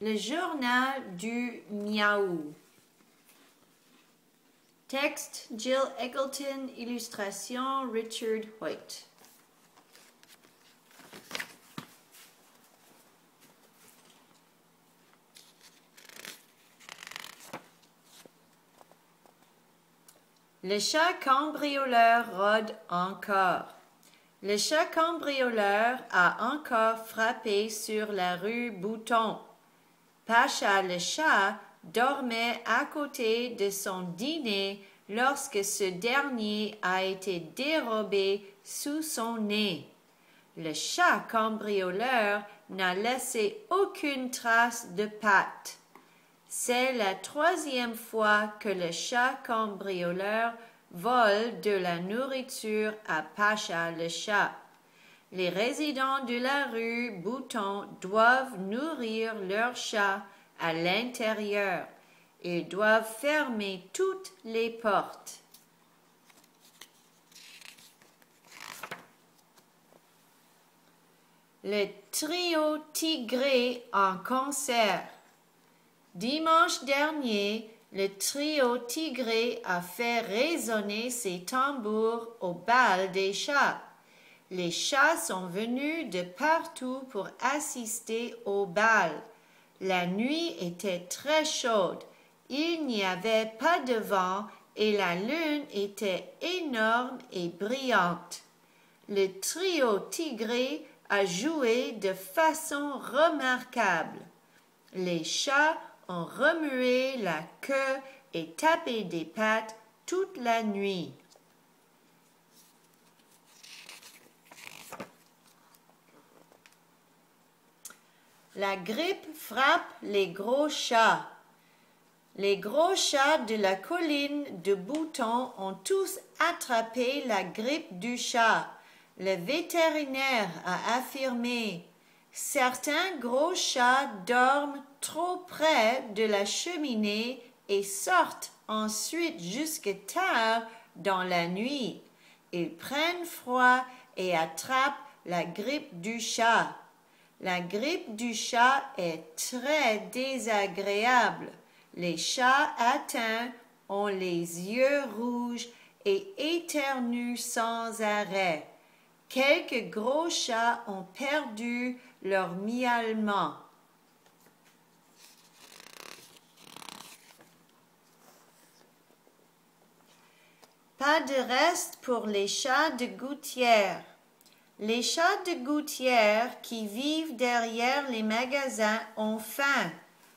Le journal du miaou. Texte Jill Eggleton, illustration Richard Hoyt. Le chat cambrioleur rôde encore. Le chat cambrioleur a encore frappé sur la rue Bouton. Pacha le chat dormait à côté de son dîner lorsque ce dernier a été dérobé sous son nez. Le chat cambrioleur n'a laissé aucune trace de pattes. C'est la troisième fois que le chat cambrioleur vole de la nourriture à Pacha le chat. Les résidents de la rue Bouton doivent nourrir leur chat à l'intérieur. Ils doivent fermer toutes les portes. Le trio tigré en concert. Dimanche dernier, le trio tigré a fait résonner ses tambours au bal des chats. Les chats sont venus de partout pour assister au bal. La nuit était très chaude. Il n'y avait pas de vent et la lune était énorme et brillante. Le trio tigré a joué de façon remarquable. Les chats ont remué la queue et tapé des pattes toute la nuit. La grippe frappe les gros chats. Les gros chats de la colline de Bouton ont tous attrapé la grippe du chat. Le vétérinaire a affirmé: certains gros chats dorment trop près de la cheminée et sortent ensuite jusque tard dans la nuit. Ils prennent froid et attrapent la grippe du chat. La grippe du chat est très désagréable. Les chats atteints ont les yeux rouges et éternuent sans arrêt. Quelques gros chats ont perdu leur miaulement. Pas de reste pour les chats de gouttière. Les chats de gouttière qui vivent derrière les magasins ont faim.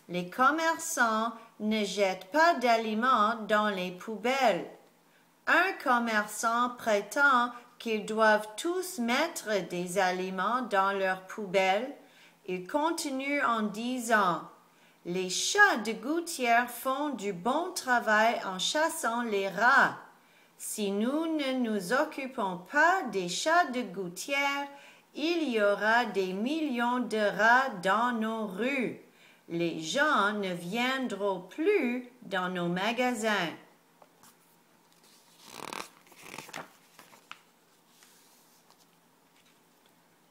Les commerçants ne jettent pas d'aliments dans les poubelles. Un commerçant prétend qu'ils doivent tous mettre des aliments dans leurs poubelles. Il continue en disant: les chats de gouttière font du bon travail en chassant les rats. Si nous ne nous occupons pas des chats de gouttière, il y aura des millions de rats dans nos rues. Les gens ne viendront plus dans nos magasins.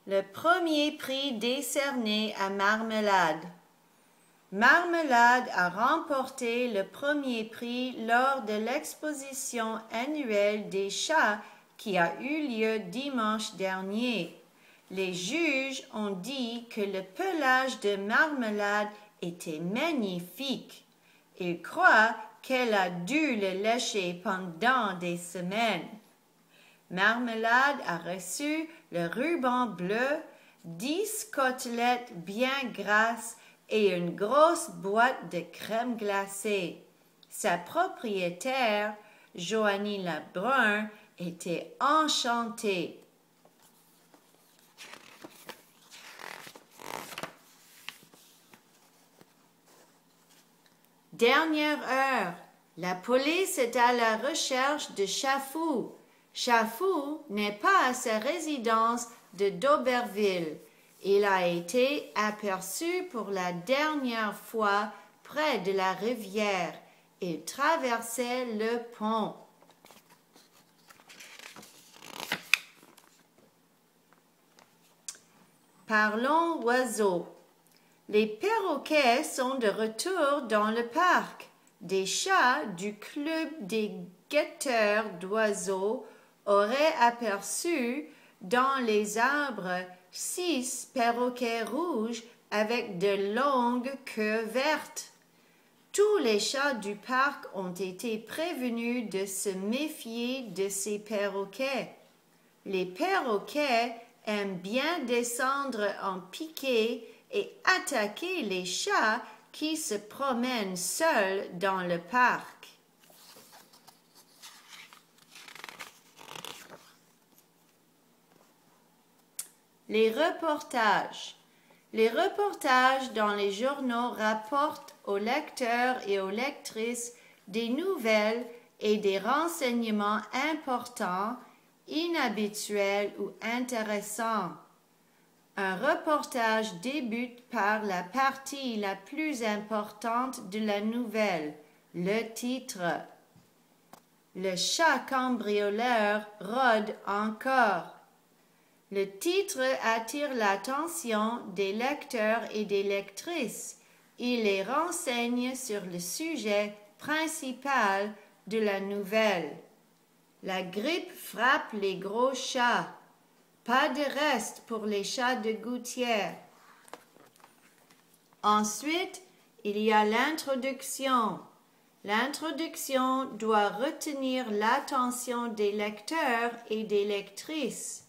Le premier prix décerné à Marmelade. Marmelade a remporté le premier prix lors de l'exposition annuelle des chats qui a eu lieu dimanche dernier. Les juges ont dit que le pelage de Marmelade était magnifique. Ils croient qu'elle a dû le lécher pendant des semaines. Marmelade a reçu le ruban bleu, 10 côtelettes bien grasses et une grosse boîte de crème glacée. Sa propriétaire, Joanie Lebrun, était enchantée. Dernière heure, la police est à la recherche de Chafou. Chafou n'est pas à sa résidence de D'Auberville. Il a été aperçu pour la dernière fois près de la rivière. Il traversait le pont. Parlons oiseaux. Les perroquets sont de retour dans le parc. Des chats du club des guetteurs d'oiseaux auraient aperçu dans les arbres 6 perroquets rouges avec de longues queues vertes. Tous les chats du parc ont été prévenus de se méfier de ces perroquets. Les perroquets aiment bien descendre en piqué et attaquer les chats qui se promènent seuls dans le parc. Les reportages. Les reportages dans les journaux rapportent aux lecteurs et aux lectrices des nouvelles et des renseignements importants, inhabituels ou intéressants. Un reportage débute par la partie la plus importante de la nouvelle, le titre. Le chat cambrioleur rôde encore. Le titre attire l'attention des lecteurs et des lectrices. Il les renseigne sur le sujet principal de la nouvelle. La grippe frappe les gros chats. Pas de reste pour les chats de gouttière. Ensuite, il y a l'introduction. L'introduction doit retenir l'attention des lecteurs et des lectrices.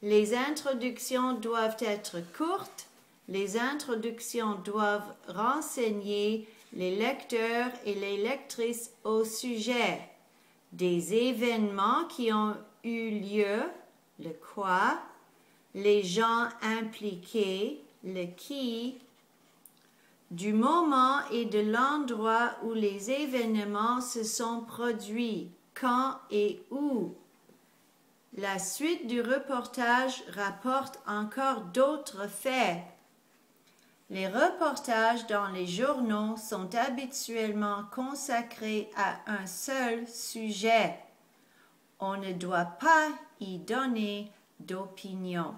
Les introductions doivent être courtes. Les introductions doivent renseigner les lecteurs et les lectrices au sujet des événements qui ont eu lieu, le quoi, les gens impliqués, le qui, du moment et de l'endroit où les événements se sont produits, quand et où. La suite du reportage rapporte encore d'autres faits. Les reportages dans les journaux sont habituellement consacrés à un seul sujet. On ne doit pas y donner d'opinion.